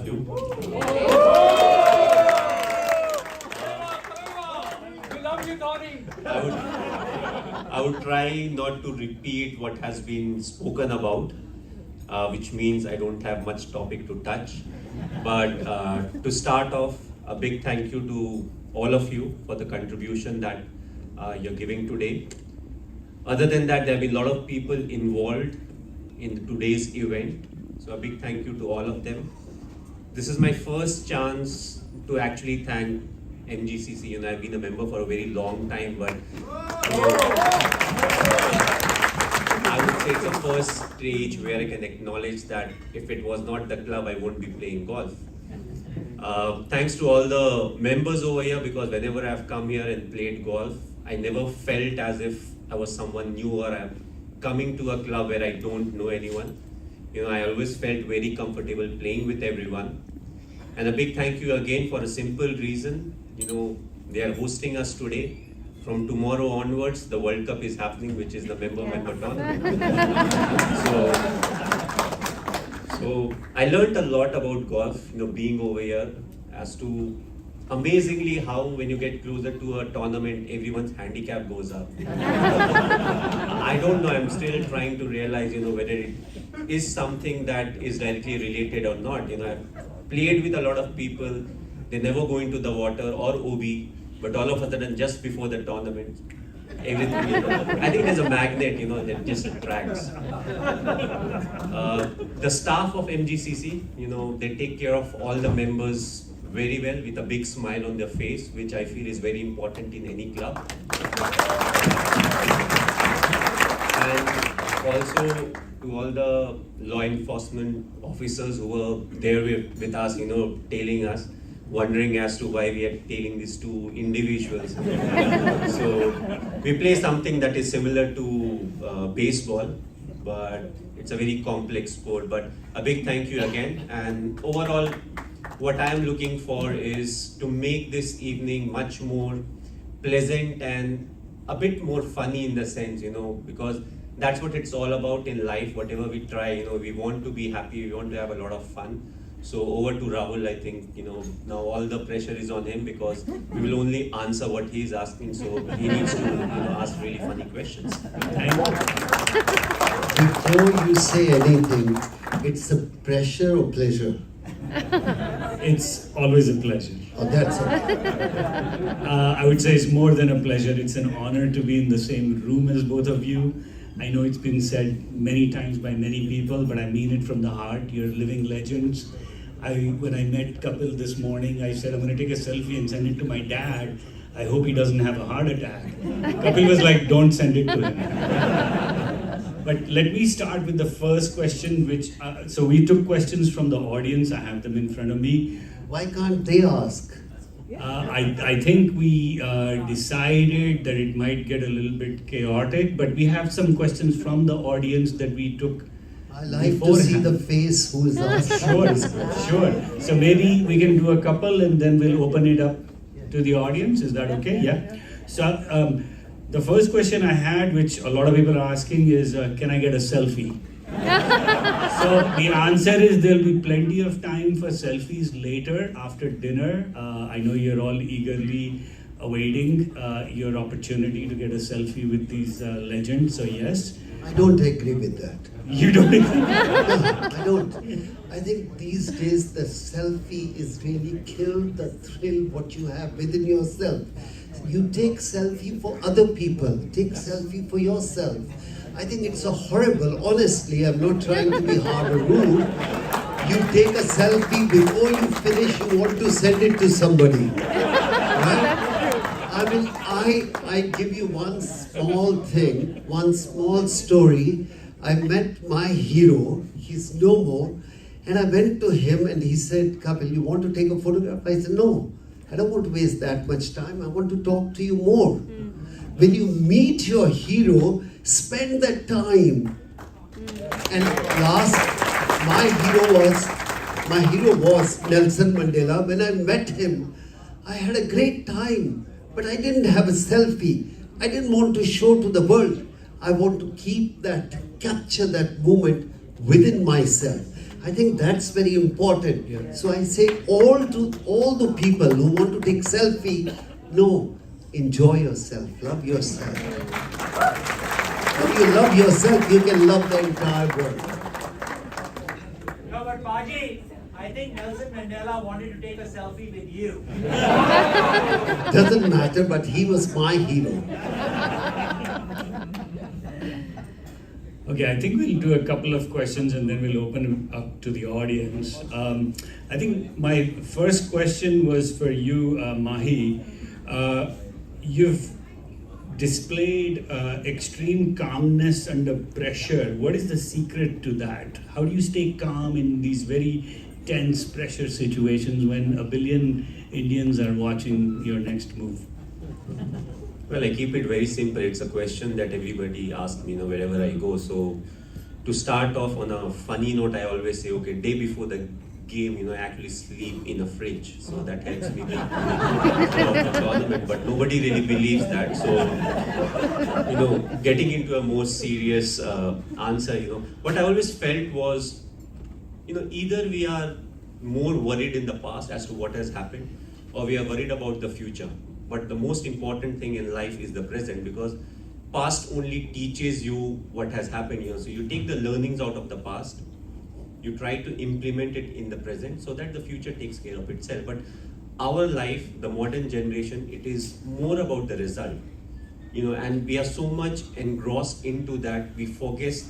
you. We love you, Dhoni. I would try not to repeat what has been spoken about, which means I don't have much topic to touch. But to start off, a big thank you to all of you for the contribution that you're giving today. Other than that, there have been a lot of people involved in today's event. So a big thank you to all of them. This is my first chance to actually thank MGCC. I've been a member for a very long time, but I would say it's the first stage where I can acknowledge that if it was not the club, I won't be playing golf. Thanks to all the members over here, because whenever I've come here and played golf, I never felt as if I was someone new or I'm coming to a club where I don't know anyone. I always felt very comfortable playing with everyone. And a big thank you again for a simple reason. They are hosting us today. From tomorrow onwards, the World Cup is happening, which is the member tournament. So I learned a lot about golf, being over here, as to amazingly how when you get closer to a tournament, everyone's handicap goes up. I don't know, I'm still trying to realize, whether it is something that is directly related or not. I've played with a lot of people, they never go into the water or OB, but all of a sudden, just before the tournament, everything, I think there's a magnet, that just attracts. The staff of MGCC, they take care of all the members very well with a big smile on their face, which I feel is very important in any club. And also to all the law enforcement officers who were there with us, tailing us, wondering as to why we are tailing these two individuals. So we play something that is similar to baseball, but it's a very complex sport. But a big thank you again. And overall, what I am looking for is to make this evening much more pleasant and a bit more funny in the sense, because that's what it's all about in life. Whatever we try, we want to be happy, we want to have a lot of fun. So over to Rahul, I think, now all the pressure is on him because we will only answer what he is asking. So he needs to ask really funny questions. Before you say anything, it's a pressure or pleasure? It's always a pleasure. Oh, that's okay. I would say it's more than a pleasure. It's an honor to be in the same room as both of you. I know it's been said many times by many people, but I mean it from the heart. You're living legends. When I met Kapil this morning, I said, I'm going to take a selfie and send it to my dad. I hope he doesn't have a heart attack. Kapil was like, don't send it to him. But let me start with the first question, so we took questions from the audience. I have them in front of me. Why can't they ask? I think we decided that it might get a little bit chaotic, but we have some questions from the audience that we took. I like to see the face who is asking. Sure. So maybe we can do a couple and then we'll open it up to the audience. Is that okay? Yeah. So the first question I had, which a lot of people are asking, is can I get a selfie? So the answer is there'll be plenty of time for selfies later after dinner. I know you're all eagerly awaiting your opportunity to get a selfie with these legends. So yes. I don't agree with that. You don't agree? No, I don't. I think these days the selfie is really killed the thrill what you have within yourself. You take selfie for other people. Take selfie for yourself. I think it's a horrible, honestly, I'm not trying to be hard or rude. You take a selfie before you finish, you want to send it to somebody. Right? I mean, I give you one small thing, one small story. I met my hero, he's no more, and I went to him and he said, Kapil, you want to take a photograph? I said, no, I don't want to waste that much time. I want to talk to you more. When you meet your hero, spend that time. And last, my hero was Nelson Mandela. When I met him, I had a great time, but I didn't have a selfie. I didn't want to show to the world. I want to capture that moment within myself. I think that's very important. So I say to all the people who want to take selfie, no, enjoy yourself, love yourself. When you love yourself, you can love the entire world. No, but Paji, I think Nelson Mandela wanted to take a selfie with you. Doesn't matter, but he was my hero. Okay, I think we'll do a couple of questions and then we'll open it up to the audience. I think my first question was for you, Mahi. You've displayed extreme calmness under pressure. What is the secret to that? How do you stay calm in these very tense pressure situations when a billion Indians are watching your next move? Well, I keep it very simple. It's a question that everybody asks me, wherever I go. So, to start off on a funny note, I always say, okay, day before the game, I actually sleep in a fridge. So that helps me be throughout the tournament. But nobody really believes that. So, getting into a more serious answer, what I always felt was, either we are more worried in the past as to what has happened, or we are worried about the future. But the most important thing in life is the present, because past only teaches you what has happened. So you take the learnings out of the past, you try to implement it in the present so that the future takes care of itself. But our life, the modern generation, it is more about the result. And we are so much engrossed into that, we forget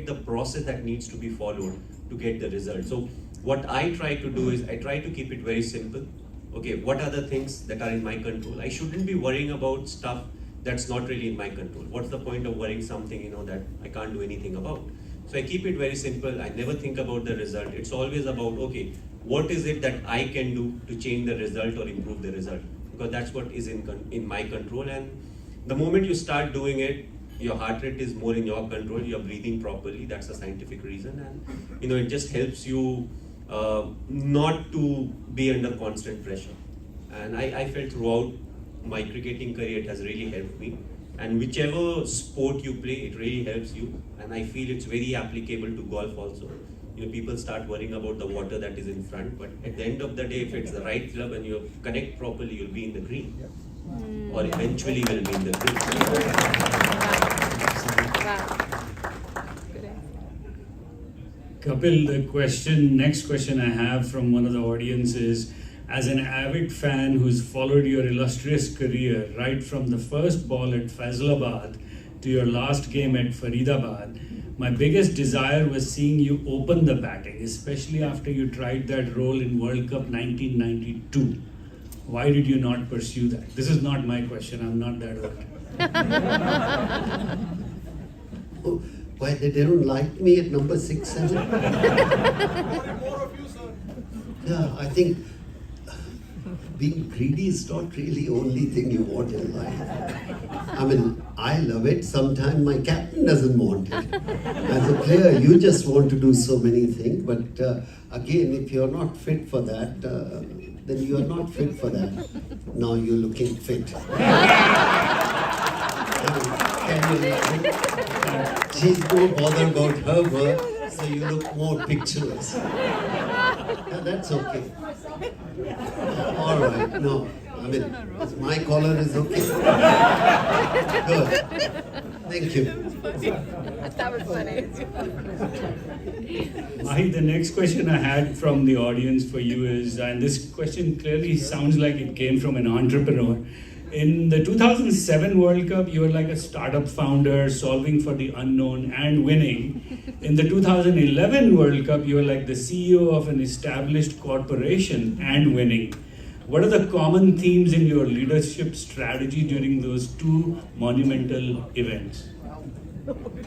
the process that needs to be followed to get the result. So what I try to do is I try to keep it very simple. Okay, what are the things that are in my control? I shouldn't be worrying about stuff that's not really in my control. What's the point of worrying something, that I can't do anything about? So I keep it very simple. I never think about the result. It's always about, okay, what is it that I can do to change the result or improve the result? Because that's what is in my control. And the moment you start doing it, your heart rate is more in your control, you're breathing properly. That's a scientific reason. And, it just helps you not to be under constant pressure. And I felt throughout my cricketing career it has really helped me. And whichever sport you play, it really helps you. And I feel it's very applicable to golf also. People start worrying about the water that is in front, but at the end of the day, if it's the right club and you connect properly, you'll be in the green. Or eventually will be in the green. Kapil, next question I have from one of the audience is, as an avid fan who's followed your illustrious career right from the first ball at Faisalabad to your last game at Faridabad, my biggest desire was seeing you open the batting, especially after you tried that role in World Cup 1992. Why did you not pursue that? This is not my question, I'm not that old. Why they don't like me at number 6, 7? Yeah, I think being greedy is not really the only thing you want in life. I mean, I love it. Sometimes my captain doesn't want it. As a player, you just want to do so many things. But again, if you're not fit for that, then you are not fit for that. Now you're looking fit. Can you imagine? She's more bothered about her work, so you look more picturesque. Yeah, that's okay. All right, no. I mean, my collar is okay. Good. Thank you. That was funny. Mahi, the next question I had from the audience for you is, and this question clearly sounds like it came from an entrepreneur. In the 2007 World Cup, you were like a startup founder, solving for the unknown and winning. In the 2011 World Cup, you were like the CEO of an established corporation and winning. What are the common themes in your leadership strategy during those two monumental events?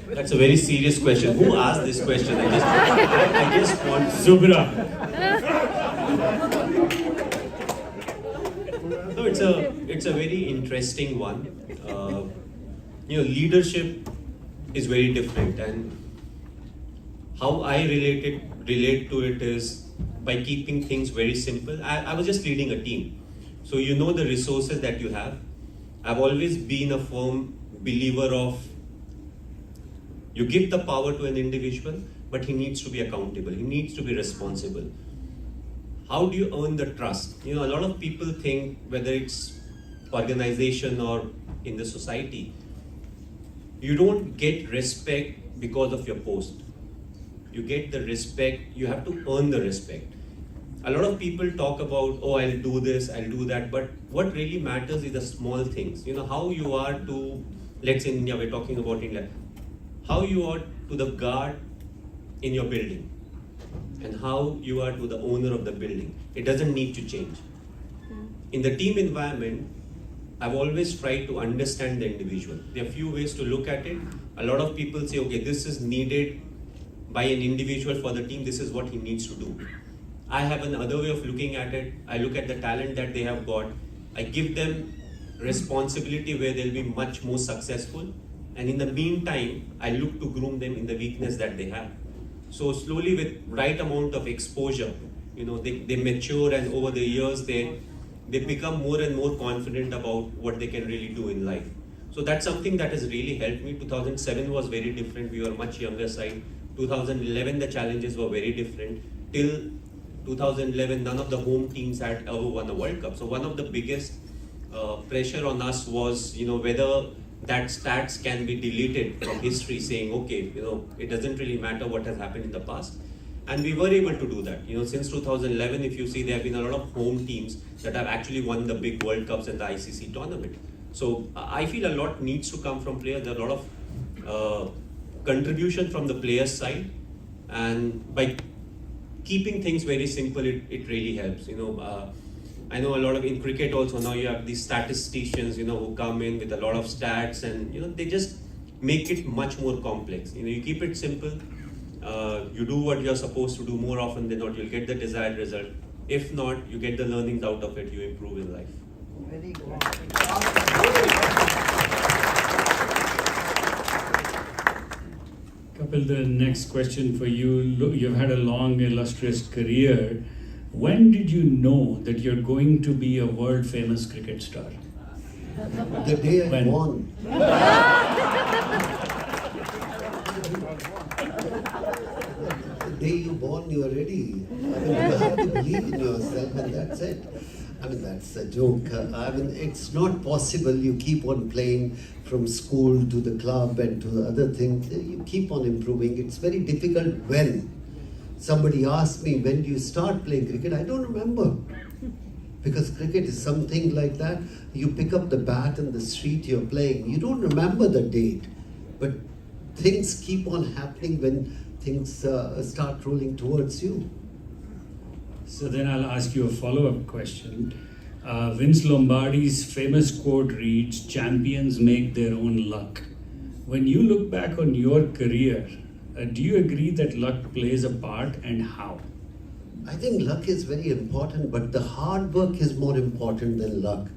That's a very serious question. Who asked this question? I just want Zubra. No, it's a very interesting one. Leadership is very different, and how I relate to it is by keeping things very simple. I was just leading a team, so you know the resources that you have. I've always been a firm believer of you give the power to an individual, but he needs to be accountable. He needs to be responsible. How do you earn the trust? A lot of people think, whether it's organization or in the society, you don't get respect because of your post. You get the respect, you have to earn the respect. A lot of people talk about, oh, I'll do this, I'll do that, but what really matters is the small things. How you are to, let's say in India, we're talking about India, how you are to the guard in your building and how you are to the owner of the building. It doesn't need to change. In the team environment, I've always tried to understand the individual. There are few ways to look at it. A lot of people say, okay, this is needed by an individual for the team, this is what he needs to do. I have another way of looking at it. I look at the talent that they have got. I give them responsibility where they'll be much more successful. And in the meantime, I look to groom them in the weakness that they have. So slowly, with right amount of exposure, they mature, and over the years, they become more and more confident about what they can really do in life. So that's something that has really helped me. 2007 was very different. We were much younger side. 2011, the challenges were very different. Till 2011, none of the home teams had ever won a World Cup. So one of the biggest pressure on us was, whether that stats can be deleted from history, saying, okay, it doesn't really matter what has happened in the past. And we were able to do that. Since 2011, if you see, there have been a lot of home teams that have actually won the big World Cups and the ICC tournament. So I feel a lot needs to come from players. There are a lot of contribution from the players' side, and by keeping things very simple, it really helps. I know a lot of, in cricket also, now you have these statisticians, who come in with a lot of stats, and they just make it much more complex. You keep it simple, you do what you're supposed to do. More often than not, you'll get the desired result. If not, you get the learnings out of it, you improve in life. Very good. Kapil, the next question for you. Look, you've had a long, illustrious career. When did you know that you're going to be a world-famous cricket star? The day I When? won. The day you born, you are ready. You have to believe in yourself, and that's it. That's a joke. It's not possible. You keep on playing from school to the club and to the other things. You keep on improving. It's very difficult when somebody asked me, when do you start playing cricket? I don't remember. Because cricket is something like that. You pick up the bat in the street, you're playing. You don't remember the date. But things keep on happening when things start rolling towards you. So then I'll ask you a follow-up question. Vince Lombardi's famous quote reads, "Champions make their own luck." When you look back on your career, do you agree that luck plays a part, and how? I think luck is very important, but the hard work is more important than luck.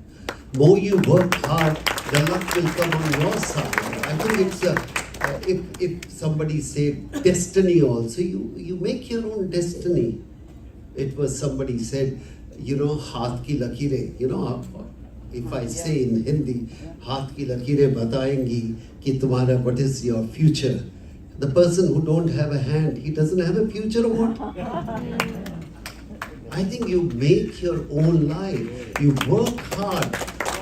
More you work hard, the luck will come on your side. I think it's if somebody say destiny also, you make your own destiny. It was somebody said, haath ki lakire, if I say in Hindi, haath ki lakire batayengi ki tumhara what is your future. The person who don't have a hand, he doesn't have a future or what? I think you make your own life. You work hard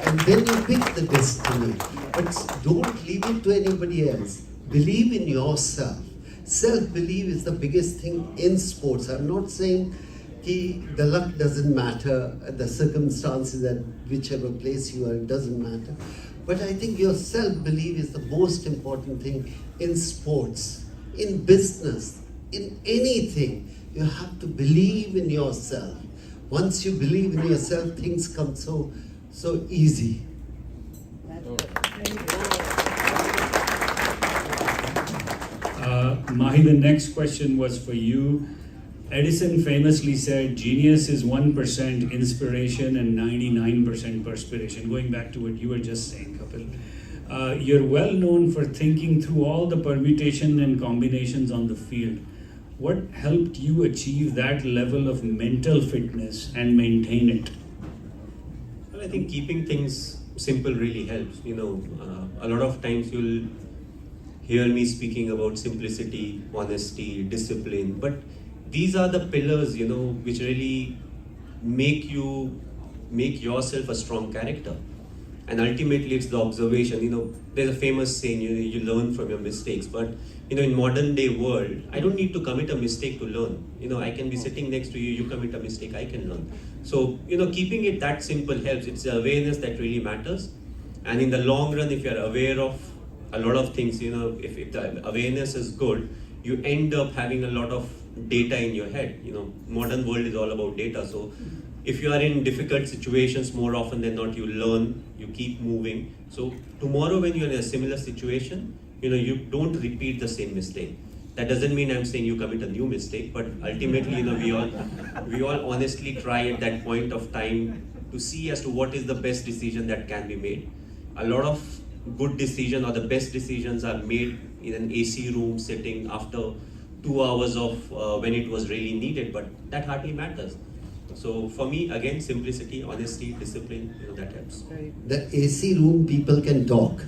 and then you pick the destiny. But don't leave it to anybody else. Believe in yourself. Self-belief is the biggest thing in sports. I'm not saying the luck doesn't matter, the circumstances at whichever place you are, it doesn't matter. But I think your self-belief is the most important thing in sports, in business, in anything. You have to believe in yourself. Once you believe in yourself, things come so easy. Mahi, the next question was for you. Edison famously said, "Genius is 1% inspiration and 99% perspiration." Going back to what you were just saying, Kapil. You're well known for thinking through all the permutation and combinations on the field. What helped you achieve that level of mental fitness and maintain it? Well, I think keeping things simple really helps. A lot of times you'll hear me speaking about simplicity, honesty, discipline. But these are the pillars, which really make yourself a strong character. And ultimately, it's the observation. There's a famous saying, you learn from your mistakes. But in modern day world, I don't need to commit a mistake to learn. I can be sitting next to you, you commit a mistake, I can learn. So keeping it that simple helps. It's the awareness that really matters. And in the long run, if you're aware of a lot of things, if the awareness is good, you end up having a lot of data in your head. Modern world is all about data. So if you are in difficult situations, more often than not, you learn, you keep moving. So tomorrow when you're in a similar situation, you don't repeat the same mistake. That doesn't mean I'm saying you commit a new mistake, but ultimately, we all honestly try at that point of time to see as to what is the best decision that can be made. A lot of good decision or the best decisions are made in an AC room setting after 2 hours of when it was really needed, but that hardly matters. So for me, again, simplicity, honesty, discipline, that helps. The AC room people can talk.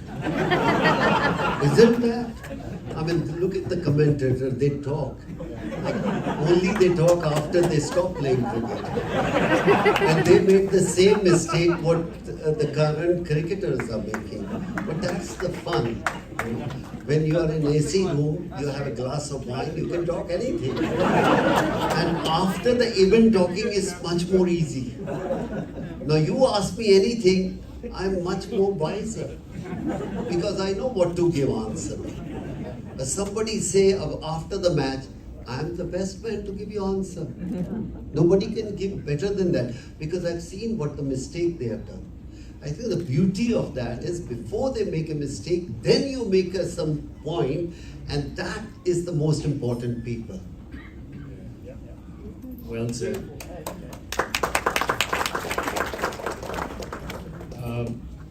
Isn't that? I mean, look at the commentator, they talk. Only they talk after they stop playing cricket. And they make the same mistake what the current cricketers are making. But that's the fun. When you are in AC room, you have a glass of wine, you can talk anything. And after the event, talking is much more easy. Now you ask me anything, I'm much more wiser. Because I know what to give answer. Somebody say after the match, I'm the best man to give you answer. Nobody can give better than that because I've seen what the mistake they have done. I think the beauty of that is before they make a mistake, then you make some point, and that is the most important people. Well said.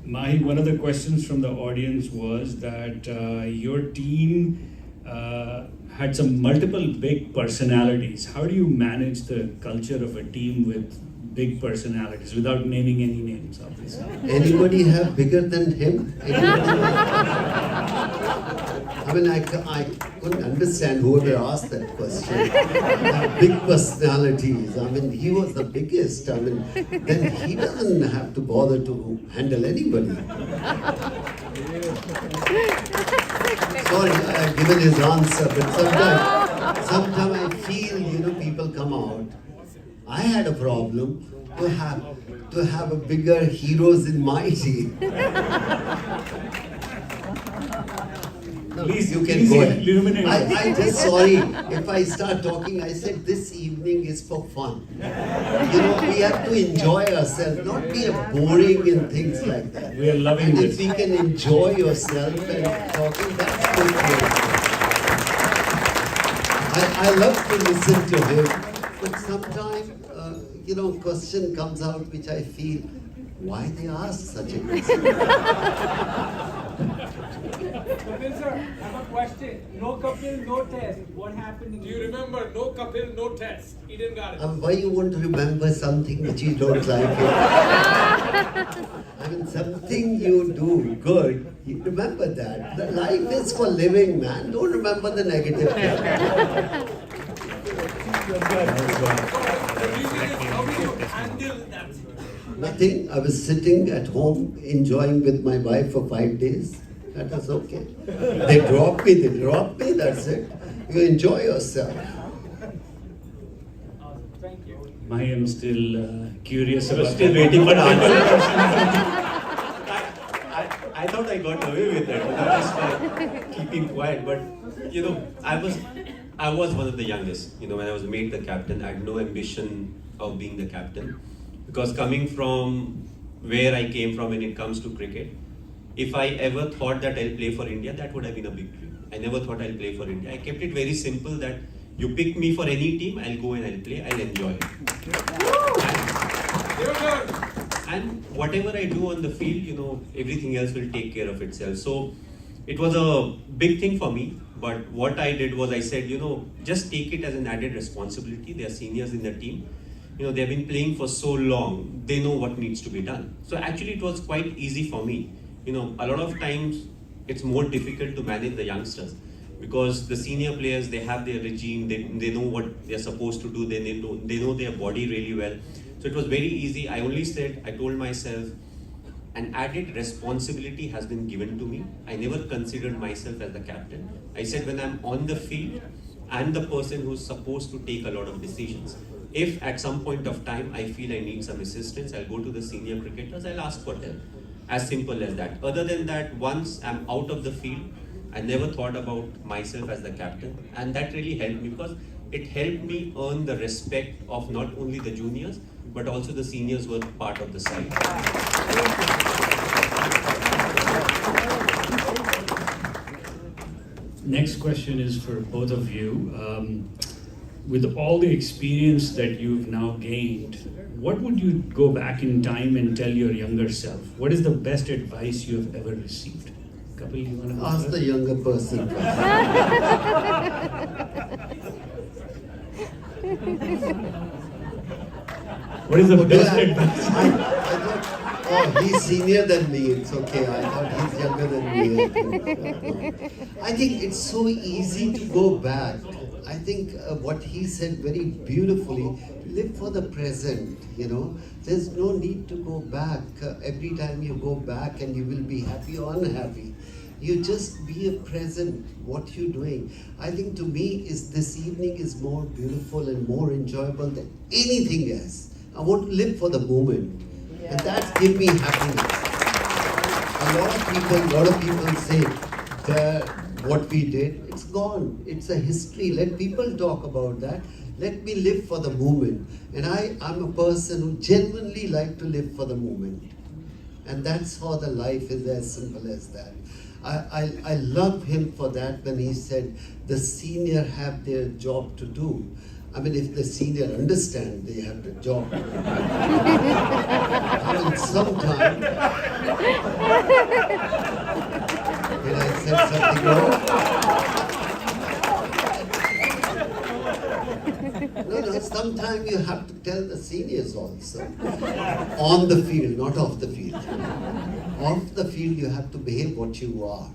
Mahi, one of the questions from the audience was that your team had some multiple big personalities. How do you manage the culture of a team with big personalities without naming any names, obviously? Anybody have bigger than him? I mean, I couldn't understand whoever asked that question. Big personalities. I mean, he was the biggest. I mean, then he doesn't have to bother to handle anybody. Sorry, I've given his answer, but sometimes I feel, people come out. I had a problem to have a bigger heroes in my team. Please, you can go ahead. illuminate. I just sorry if I start talking. I said this evening is for fun. We have to enjoy ourselves, not be boring and things like that. We are loving and this. if we can enjoy yourself and talking, that's good. I love to listen to him, but sometimes question comes out which I feel, why they ask such a question? Kapil sir, I have a question. No Kapil, no test. What happened? Do you remember? No Kapil, no test. Eden Garden. Why you want to remember something which you don't like? I mean, something you do good, you remember that. The life is for living, man. Don't remember the negative thing. The reason is how do you handle that? Nothing. I was sitting at home enjoying with my wife for 5 days. That was okay. They dropped me, that's it. You enjoy yourself. Thank you. I am still curious about Still that. waiting for the answer. I thought I got away with it. Just by keeping quiet. But I was one of the youngest. When I was made the captain, I had no ambition of being the captain, because coming from where I came from when it comes to cricket, if I ever thought that I'll play for India, that would have been a big dream. I never thought I'll play for India. I kept it very simple that you pick me for any team, I'll go and I'll play, I'll enjoy it. And whatever I do on the field, everything else will take care of itself. So it was a big thing for me. But what I did was I said, just take it as an added responsibility. They are seniors in the team. They've been playing for so long, they know what needs to be done. So actually it was quite easy for me. A lot of times it's more difficult to manage the youngsters, because the senior players, they have their regime, they know what they're supposed to do, they know their body really well. So it was very easy. I told myself, an added responsibility has been given to me. I never considered myself as the captain. I said, when I'm on the field, I'm the person who's supposed to take a lot of decisions. If at some point of time I feel I need some assistance, I'll go to the senior cricketers, I'll ask for help. As simple as that. Other than that, once I'm out of the field, I never thought about myself as the captain, and that really helped me, because it helped me earn the respect of not only the juniors but also the seniors who were part of the side. Next question is for both of you. With all the experience that you've now gained, what would you go back in time and tell your younger self? What is the best advice you have ever received? Kapil, you want to Ask the younger person. What is the What best do I- advice? I thought, oh, he's senior than me. It's okay. I thought he's younger than me. I think it's so easy to go back. I think what he said very beautifully, live for the present, you know. There's no need to go back. Every time you go back and you will be happy or unhappy. You just be a present, what you're doing. I think to me is this evening is more beautiful and more enjoyable than anything else. I want to live for the moment. And that's give me happiness. A lot of people say that what we did, it's gone. It's a history. Let people talk about that. Let me live for the moment. And I'm a person who genuinely like to live for the moment. And that's how the life is, as simple as that. I love him for that when he said the senior have their job to do. I mean, if the senior understand they have the job. I mean, sometime. Did I say something wrong? No, sometimes you have to tell the seniors also. On the field, not off the field. Off the field, you have to behave what you are.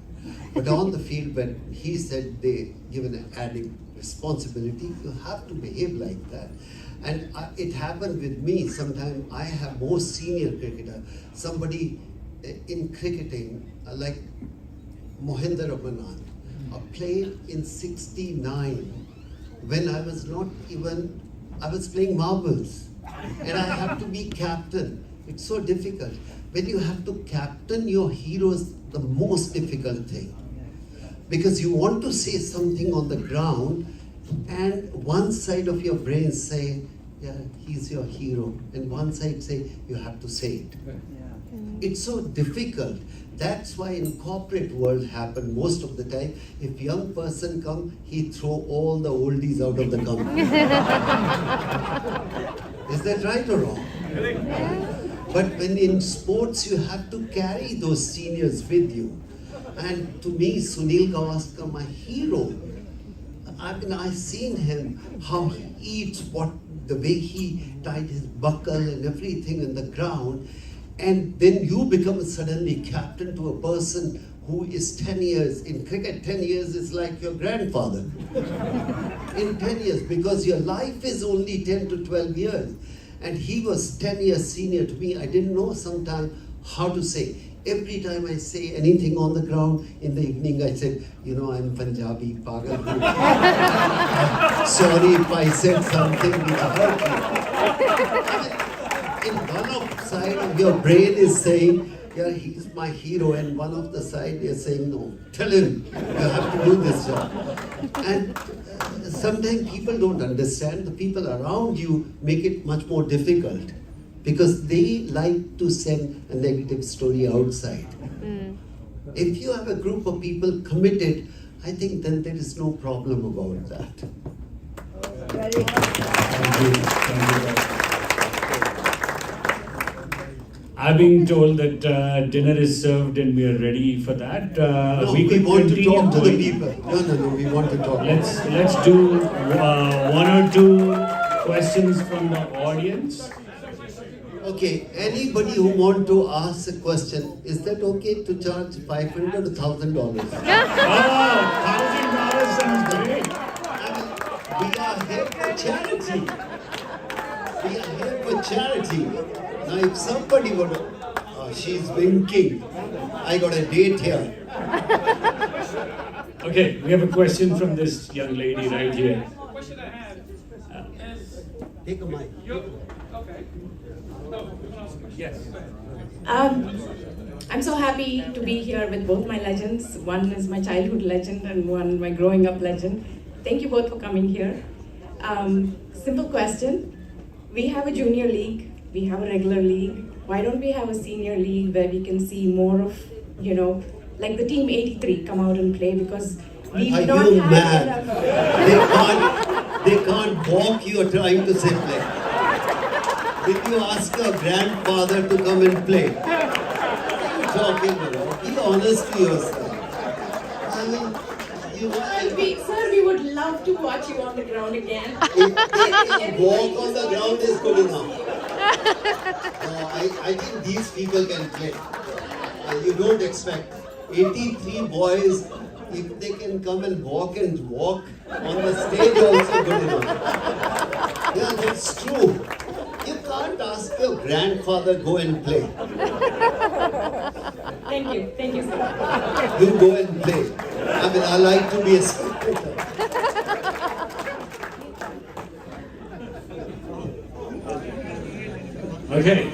But on the field, when he said they give an added responsibility, you have to behave like that. And it happened with me. Sometimes I have more senior cricketer. Somebody in cricketing, like Mohinder Ramanand, played in '69 when I was I was playing marbles. And I have to be captain. It's so difficult. When you have to captain your heroes, the most difficult thing. Because you want to say something on the ground, and one side of your brain say, yeah, he's your hero. And one side say, you have to say it. It's so difficult. That's why in corporate world happen most of the time. If young person come, he throw all the oldies out of the company. Is that right or wrong? But when in sports, you have to carry those seniors with you. And to me, Sunil Gavaskar, my hero. I mean, I've seen him, how he eats, the way he tied his buckle and everything in the ground. And then you become suddenly captain to a person who is 10 years. In cricket, 10 years is like your grandfather. In 10 years, because your life is only 10 to 12 years. And he was 10 years senior to me. I didn't know sometimes how to say. Every time I say anything on the ground, in the evening I said, you know, I'm Punjabi, Pagal. Sorry if I said something which hurt you. In one of side of your brain is saying, yeah, he's my hero, and one of the side is saying, no, tell him, you have to do this job. And sometimes people don't understand. The people around you make it much more difficult, because they like to send a negative story outside. If you have a group of people committed, I think then there is no problem about that. Thank you. Thank you. I've been told that dinner is served and we are ready for that. No, we could want to continue talk to the going. people. No, we want to talk. Let's do one or two questions from the audience. Okay, anybody who want to ask a question, is that okay to charge $500 or $1,000? Oh, $1,000 sounds great. We are here for charity. We are here for charity. Now, if somebody would, she's winking. I got a date here. Okay, we have a question from this young lady right here. Question I had is Take a mic. okay. No, Yes. I'm so happy to be here with both my legends. One is my childhood legend and one my growing up legend. Thank you both for coming here. Simple question. We have a junior league, we have a regular league. Why don't we have a senior league where we can see more of, like the team 83 come out and play, because we Are don't you have mad? enough. They can't walk, you are trying to say play. Did you ask your grandfather to come and play? What are you talking about? Be honest to yourself. I mean, Sir, we would love to watch you on the ground again. if walk on the ground is good enough. I think these people can play. You don't expect 83 boys, if they can come and walk on the stage, also good enough. Yeah, that's true. You can't ask your grandfather go and play. Thank you, sir. You go and play. I mean, I like to be a spectator. Okay.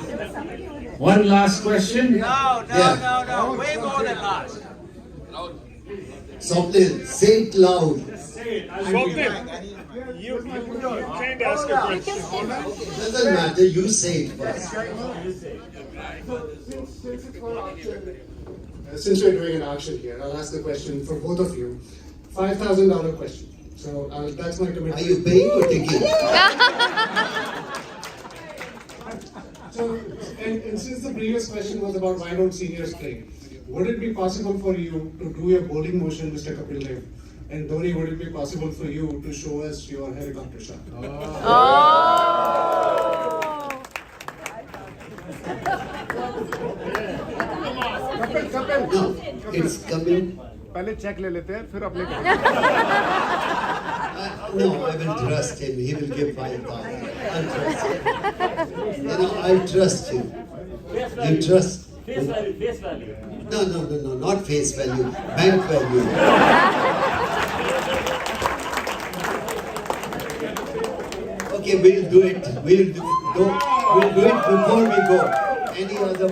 One last question. No, Yeah. way more than last. Something, say it loud. You can't ask a question. It doesn't matter, you say it first. Since we're doing an auction here, I'll ask the question for both of you. $5,000 question. So that's my commitment. Are you paying or taking? So, and since the previous question was about why don't seniors play, would it be possible for you to do your bowling motion, Mr. Kapil Dev? And Dhoni, would it be possible for you to show us your helicopter shot? No, it's coming. पहले check ले लेते हैं फिर apply No, I will trust him. He will give 5,000. I trust him. I trust you. You trust? Face value. No, not face value. Bank value. Okay, we'll do it. We'll do it before we go. Any other?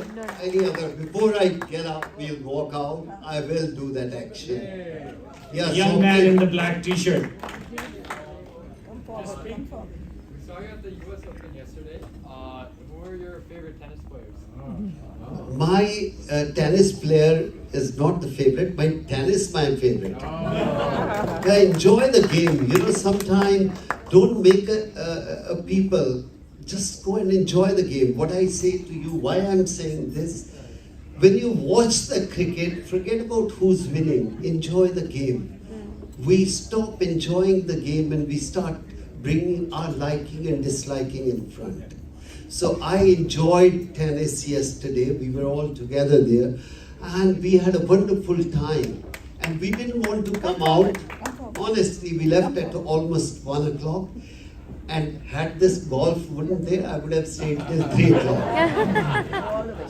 Before I get up, we'll walk out. I will do that action. Yeah, Young man in the black t-shirt. We saw you at the US Open yesterday. Who are your favorite tennis players? My tennis player is not the favorite. My tennis, my favorite. I enjoy the game. Sometimes don't make a people. Just go and enjoy the game. What I say to you, why I'm saying this, when you watch the cricket, forget about who's winning. Enjoy the game. We stop enjoying the game and we start bringing our liking and disliking in front. So I enjoyed tennis yesterday. We were all together there and we had a wonderful time. And we didn't want to come out. Honestly, we left at almost 1 o'clock. And had this golf wouldn't there, I would have stayed till 3 o'clock.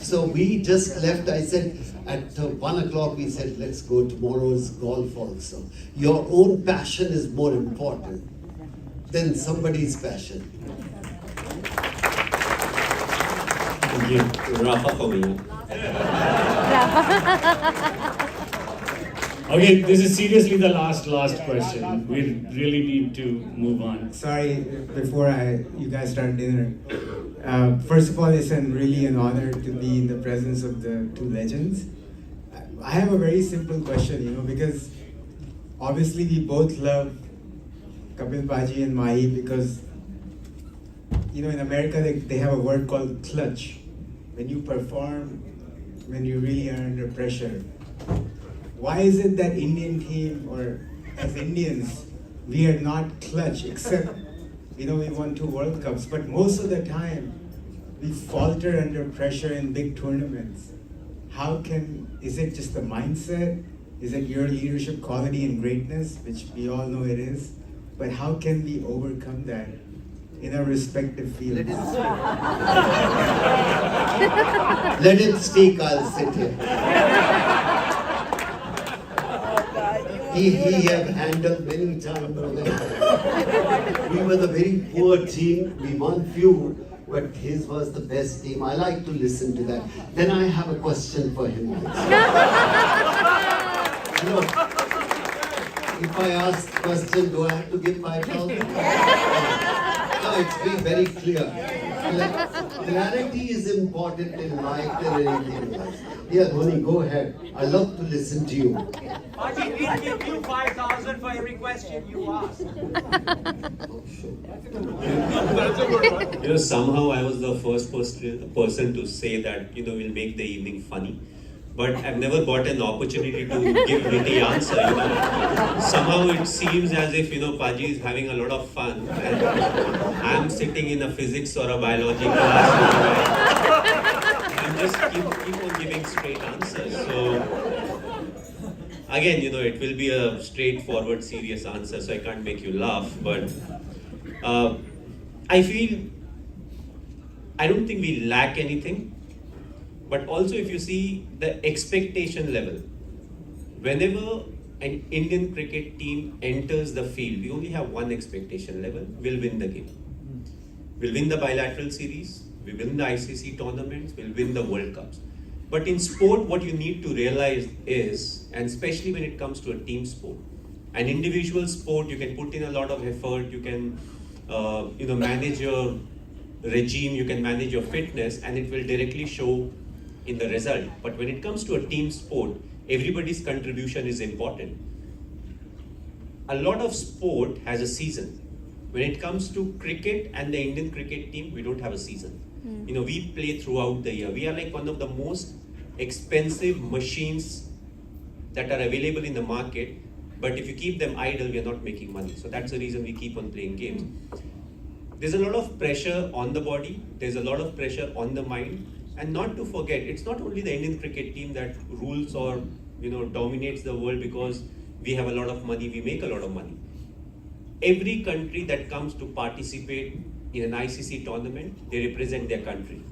So we just left. I said at 1 o'clock, we said, let's go tomorrow's golf also. Your own passion is more important than somebody's passion. Thank you. Rafa for me. Okay, this is seriously the last question. We really need to move on. Sorry, before you guys start dinner. First of all, it's really an honor to be in the presence of the two legends. I have a very simple question, because obviously we both love Kapil Baji and Mahi because, in America they have a word called clutch. When you perform, when you really are under pressure. Why is it that Indian team, or as Indians, we are not clutch, except, we won 2 World Cups, but most of the time, we falter under pressure in big tournaments. Is it just the mindset? Is it your leadership quality and greatness, which we all know it is? But how can we overcome that in our respective fields? Let it speak, I'll sit here. He have handled many times. We were the very poor team, we won few, but his was the best team. I like to listen to that. Then I have a question for him also. Look, if I ask a question, do I have to give 5,000? No, it's been very clear. Clarity is important in life than anything else. Yeah, Dhoni, go ahead. I love to listen to you. Paji, we'll give you 5,000 for every question you ask. Somehow I was the first person to say that, we'll make the evening funny. But I've never got an opportunity to give witty answer, Somehow it seems as if, Paji is having a lot of fun and I'm sitting in a physics or a biology class and just keep on giving straight answers. So, again, it will be a straightforward, serious answer, so I can't make you laugh, but I don't think we lack anything. But also, if you see the expectation level, whenever an Indian cricket team enters the field, we only have one expectation level: we'll win the game. We'll win the bilateral series, we'll win the ICC tournaments, we'll win the World Cups. But in sport, what you need to realize is, and especially when it comes to a team sport, an individual sport, you can put in a lot of effort, you can manage your regime, you can manage your fitness, and it will directly show in the result. But when it comes to a team sport, everybody's contribution is important. A lot of sport has a season. When it comes to cricket and the Indian cricket team, we don't have a season. We play throughout the year. We are like one of the most expensive machines that are available in the market, but if you keep them idle, we are not making money. So that's the reason we keep on playing games. There's a lot of pressure on the body, there's a lot of pressure on the mind, and not to forget, it's not only the Indian cricket team that rules or dominates the world because we have a lot of money, we make a lot of money. Every country that comes to participate in an ICC tournament, they represent their country.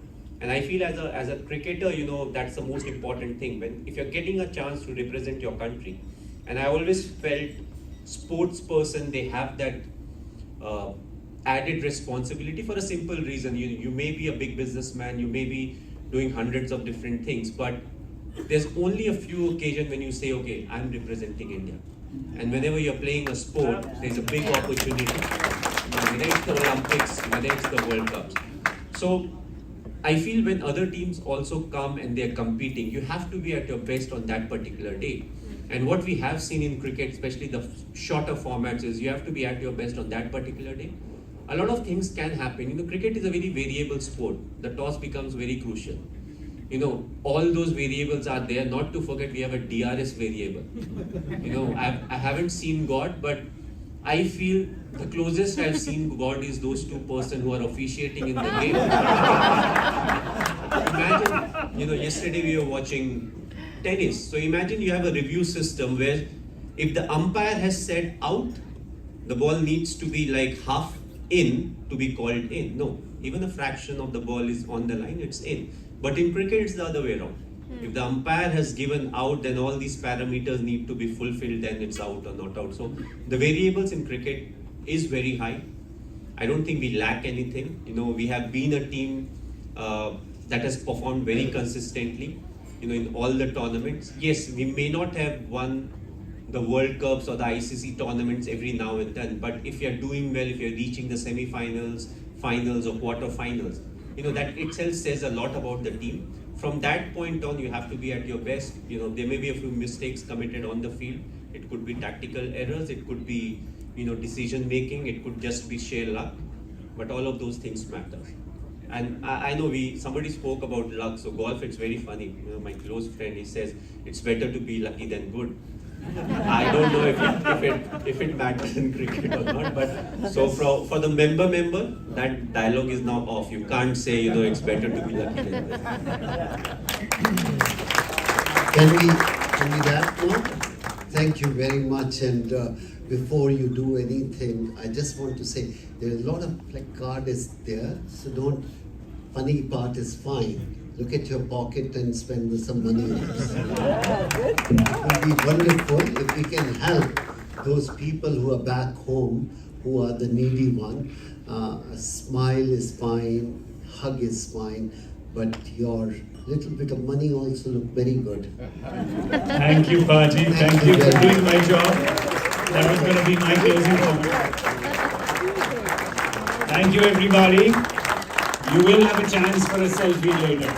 And I feel as a cricketer, that's the most important thing. If you're getting a chance to represent your country, and I always felt sports person, they have that added responsibility for a simple reason. You may be a big businessman, you may be doing hundreds of different things, but there's only a few occasions when you say, okay, I'm representing India. And whenever you're playing a sport, there's a big opportunity. Whether it's the Olympics, whether it's the World Cups. So I feel when other teams also come and they're competing, you have to be at your best on that particular day. And what we have seen in cricket, especially the shorter formats, is you have to be at your best on that particular day. A lot of things can happen. Cricket is a very variable sport. The toss becomes very crucial. All those variables are there. Not to forget, we have a DRS variable. I haven't seen God, but I feel the closest I've seen God is those two persons who are officiating in the game. Imagine, yesterday we were watching tennis. So imagine you have a review system where if the umpire has said out, the ball needs to be like half in to be called in. No, even a fraction of the ball is on the line, it's in. But in cricket, it's the other way around. If the umpire has given out, then all these parameters need to be fulfilled, then it's out or not out. So the variables in cricket is very high. I don't think we lack anything. We have been a team that has performed very consistently, in all the tournaments. Yes, we may not have won the World Cups or the ICC tournaments every now and then, but if you're doing well, if you're reaching the semi-finals, finals or quarter-finals, that itself says a lot about the team. From that point on, you have to be at your best. There may be a few mistakes committed on the field. It could be tactical errors, it could be, decision making, it could just be sheer luck, but all of those things matter. And I know somebody spoke about luck, so golf, it's very funny. My close friend, he says, it's better to be lucky than good. I don't know if it matters in cricket or not, but so for the member, that dialogue is now off. You can't say, it's better to be lucky than this. Can we wrap now? Thank you very much. And before you do anything, I just want to say there are a lot of placardists there, so don't. Funny part is fine. Look at your pocket and spend some money. It would be wonderful if we can help those people who are back home, who are the needy one. A smile is fine, hug is fine, but your little bit of money also look very good. Thank you, Paji. Thank you for doing my job. That was going to be my closing comment. Thank you, everybody. You will have a chance for a selfie later.